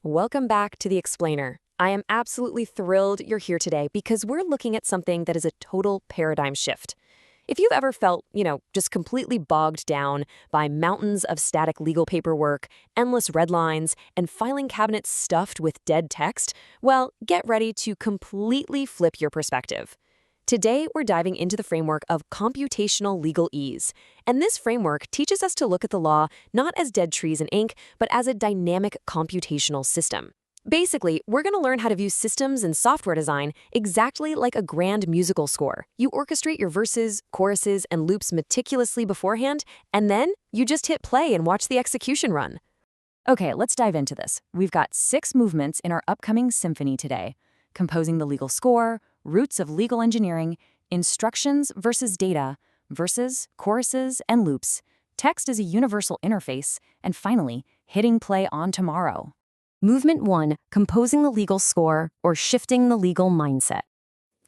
Welcome back to The Explainer. I am absolutely thrilled you're here today because we're looking at something that is a total paradigm shift. If you've ever felt, just completely bogged down by mountains of static legal paperwork, endless red lines, and filing cabinets stuffed with dead text, well, get ready to completely flip your perspective. Today, we're diving into the framework of computational legal ease. And this framework teaches us to look at the law not as dead trees in ink, but as a dynamic computational system. Basically, we're going to learn how to view systems and software design exactly like a grand musical score. You orchestrate your verses, choruses, and loops meticulously beforehand, and then you just hit play and watch the execution run. Okay, let's dive into this. We've got 6 movements in our upcoming symphony today: composing the legal score, roots of legal engineering, instructions versus data, verses, choruses, and loops, text as a universal interface, and finally, hitting play on tomorrow. Movement 1, composing the legal score or shifting the legal mindset.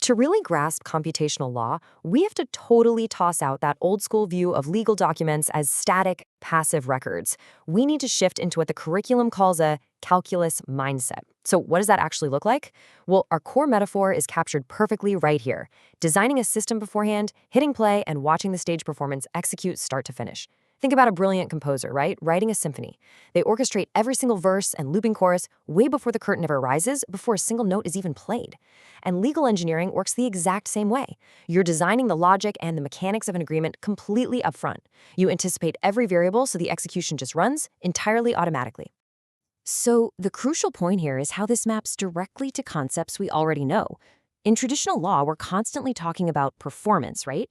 To really grasp computational law, we have to totally toss out that old-school view of legal documents as static, passive records. We need to shift into what the curriculum calls a calculus mindset. So what does that actually look like? Well, our core metaphor is captured perfectly right here. Designing a system beforehand, hitting play, and watching the stage performance execute start to finish. Think about a brilliant composer, right? Writing a symphony. They orchestrate every single verse and looping chorus way before the curtain ever rises, before a single note is even played. And legal engineering works the exact same way. You're designing the logic and the mechanics of an agreement completely upfront. You anticipate every variable so the execution just runs entirely automatically. So the crucial point here is how this maps directly to concepts we already know. In traditional law, we're constantly talking about performance, right?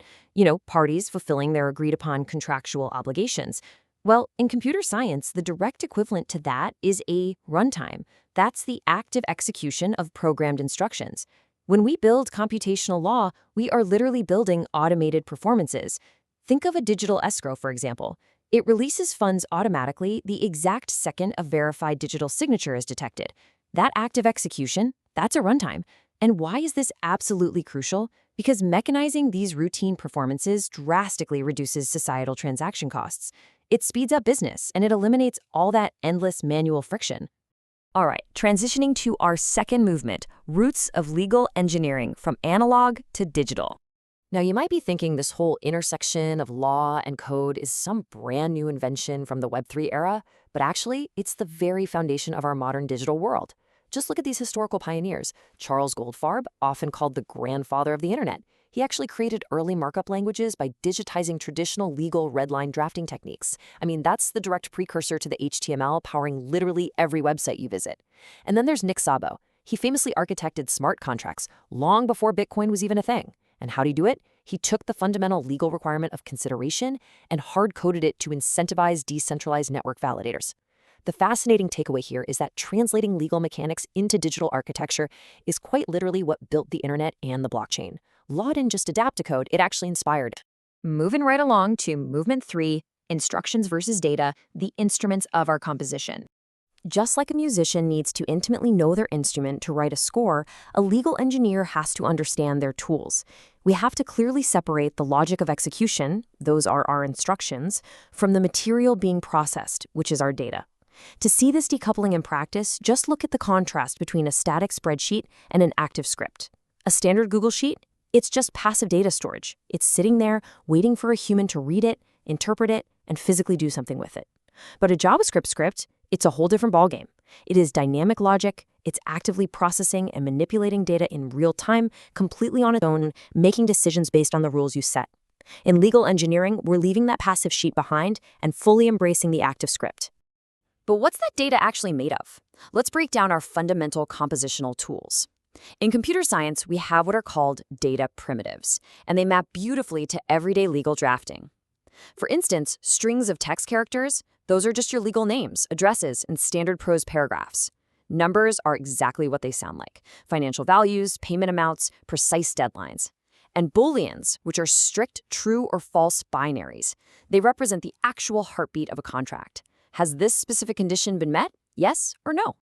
Parties fulfilling their agreed-upon contractual obligations. Well, in computer science, the direct equivalent to that is a runtime. That's the active execution of programmed instructions. When we build computational law, we are literally building automated performances. Think of a digital escrow, for example. It releases funds automatically the exact second a verified digital signature is detected. That active execution, that's a runtime. And why is this absolutely crucial? Because mechanizing these routine performances drastically reduces societal transaction costs. It speeds up business, and it eliminates all that endless manual friction. All right, transitioning to our second movement, roots of legal engineering from analog to digital. Now, you might be thinking this whole intersection of law and code is some brand new invention from the Web3 era, but actually, it's the very foundation of our modern digital world. Just look at these historical pioneers. Charles Goldfarb, often called the grandfather of the internet. He actually created early markup languages by digitizing traditional legal red-line drafting techniques. That's the direct precursor to the HTML powering literally every website you visit. And then there's Nick Szabo. He famously architected smart contracts long before Bitcoin was even a thing. And how did he do it? He took the fundamental legal requirement of consideration and hard-coded it to incentivize decentralized network validators. The fascinating takeaway here is that translating legal mechanics into digital architecture is quite literally what built the internet and the blockchain. Law didn't just adapt to code, it actually inspired it. Moving right along to movement 3, instructions versus data, the instruments of our composition. Just like a musician needs to intimately know their instrument to write a score, a legal engineer has to understand their tools. We have to clearly separate the logic of execution, those are our instructions, from the material being processed, which is our data. To see this decoupling in practice, just look at the contrast between a static spreadsheet and an active script. A standard Google Sheet, it's just passive data storage. It's sitting there waiting for a human to read it, interpret it, and physically do something with it. But a JavaScript script, it's a whole different ballgame. It is dynamic logic, it's actively processing and manipulating data in real time, completely on its own, making decisions based on the rules you set. In legal engineering, we're leaving that passive sheet behind and fully embracing the active script. But what's that data actually made of? Let's break down our fundamental compositional tools. In computer science, we have what are called data primitives, and they map beautifully to everyday legal drafting. For instance, strings of text characters, those are just your legal names, addresses, and standard prose paragraphs. Numbers are exactly what they sound like: financial values, payment amounts, precise deadlines. And Booleans, which are strict true or false binaries, they represent the actual heartbeat of a contract. Has this specific condition been met? Yes or no?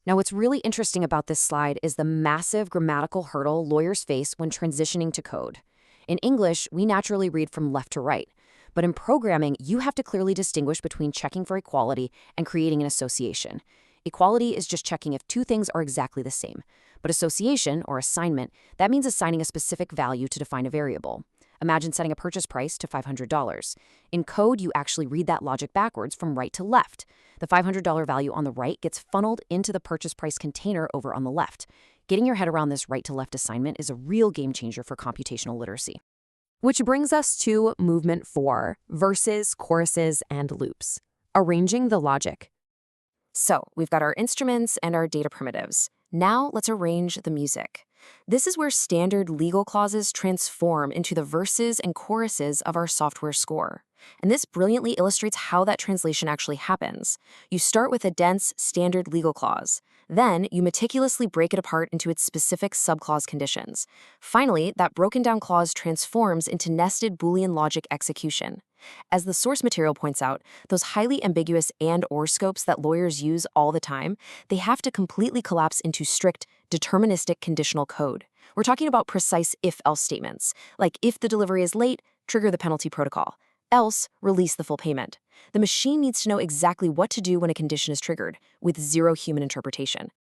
Now, what's really interesting about this slide is the massive grammatical hurdle lawyers face when transitioning to code. In English, we naturally read from left to right. But in programming, you have to clearly distinguish between checking for equality and creating an association. Equality is just checking if two things are exactly the same. But association, or assignment, that means assigning a specific value to define a variable. Imagine setting a purchase price to $500. In code, you actually read that logic backwards from right to left. The $500 value on the right gets funneled into the purchase price container over on the left. Getting your head around this right-to-left assignment is a real game changer for computational literacy. Which brings us to movement 4, verses, choruses, and loops. Arranging the logic. So, we've got our instruments and our data primitives. Now, let's arrange the music. This is where standard legal clauses transform into the verses and choruses of our software score. And this brilliantly illustrates how that translation actually happens. You start with a dense, standard legal clause. Then, you meticulously break it apart into its specific subclause conditions. Finally, that broken down clause transforms into nested Boolean logic execution. As the source material points out, those highly ambiguous and/or scopes that lawyers use all the time, they have to completely collapse into strict, deterministic conditional code. We're talking about precise if-else statements, like if the delivery is late, trigger the penalty protocol. Else, release the full payment. The machine needs to know exactly what to do when a condition is triggered, with zero human interpretation.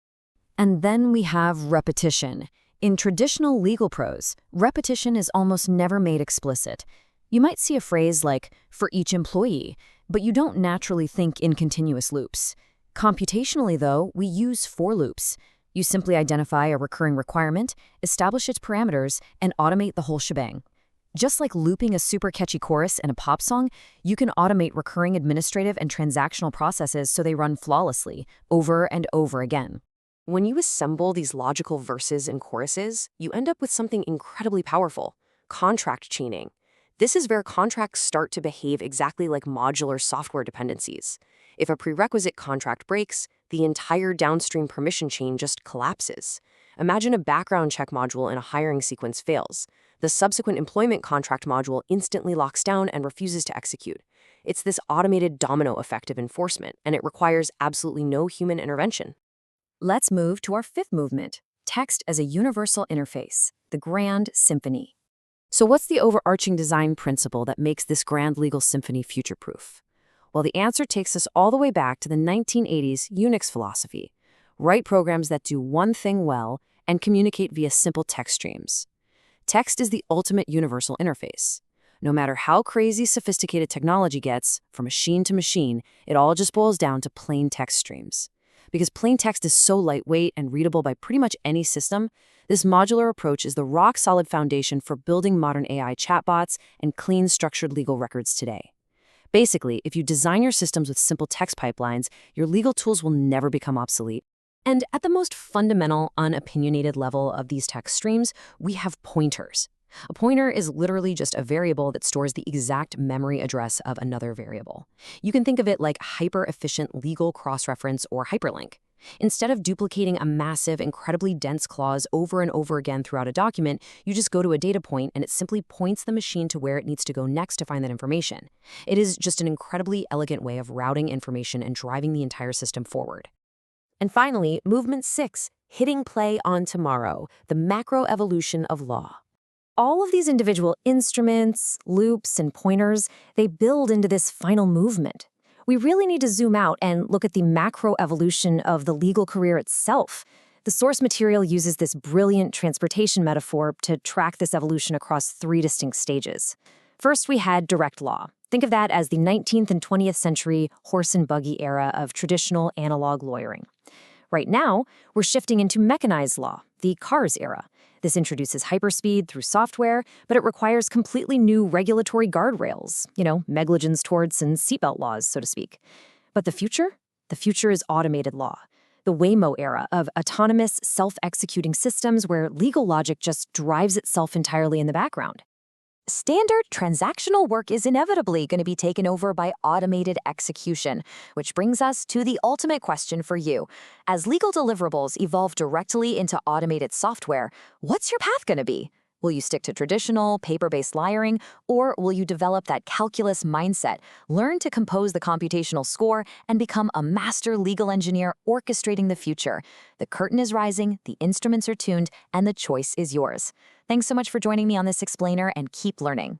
And then we have repetition. In traditional legal prose, repetition is almost never made explicit. You might see a phrase like, for each employee, but you don't naturally think in continuous loops. Computationally, though, we use for loops. You simply identify a recurring requirement, establish its parameters, and automate the whole shebang. Just like looping a super catchy chorus in a pop song, you can automate recurring administrative and transactional processes so they run flawlessly, over and over again. When you assemble these logical verses and choruses, you end up with something incredibly powerful: contract chaining. This is where contracts start to behave exactly like modular software dependencies. If a prerequisite contract breaks, the entire downstream permission chain just collapses. Imagine a background check module in a hiring sequence fails. The subsequent employment contract module instantly locks down and refuses to execute. It's this automated domino effect of enforcement, and it requires absolutely no human intervention. Let's move to our fifth movement, text as a universal interface, the grand symphony. So what's the overarching design principle that makes this grand legal symphony future-proof? Well, the answer takes us all the way back to the 1980s Unix philosophy. Write programs that do one thing well and communicate via simple text streams. Text is the ultimate universal interface. No matter how crazy sophisticated technology gets, from machine to machine, it all just boils down to plain text streams. Because plain text is so lightweight and readable by pretty much any system, this modular approach is the rock-solid foundation for building modern AI chatbots and clean, structured legal records today. Basically, if you design your systems with simple text pipelines, your legal tools will never become obsolete. And at the most fundamental, unopinionated level of these text streams, we have pointers. A pointer is literally just a variable that stores the exact memory address of another variable. You can think of it like hyper-efficient legal cross-reference or hyperlink. Instead of duplicating a massive, incredibly dense clause over and over again throughout a document, you just go to a data point and it simply points the machine to where it needs to go next to find that information. It is just an incredibly elegant way of routing information and driving the entire system forward. And finally, movement 6, hitting play on tomorrow, the macro evolution of law. All of these individual instruments, loops, and pointers, they build into this final movement. We really need to zoom out and look at the macro evolution of the legal career itself. The source material uses this brilliant transportation metaphor to track this evolution across 3 distinct stages. First, we had direct law. Think of that as the 19th and 20th century horse and buggy era of traditional analog lawyering. Right now, we're shifting into mechanized law, the cars era. This introduces hyperspeed through software, but it requires completely new regulatory guardrails, negligence torts and seatbelt laws, so to speak. But the future? The future is automated law. The Waymo era of autonomous, self-executing systems where legal logic just drives itself entirely in the background. Standard transactional work is inevitably going to be taken over by automated execution, which brings us to the ultimate question for you. As legal deliverables evolve directly into automated software, what's your path going to be? Will you stick to traditional, paper-based lawyering, or will you develop that calculus mindset, learn to compose the computational score, and become a master legal engineer orchestrating the future? The curtain is rising, the instruments are tuned, and the choice is yours. Thanks so much for joining me on this explainer, and keep learning.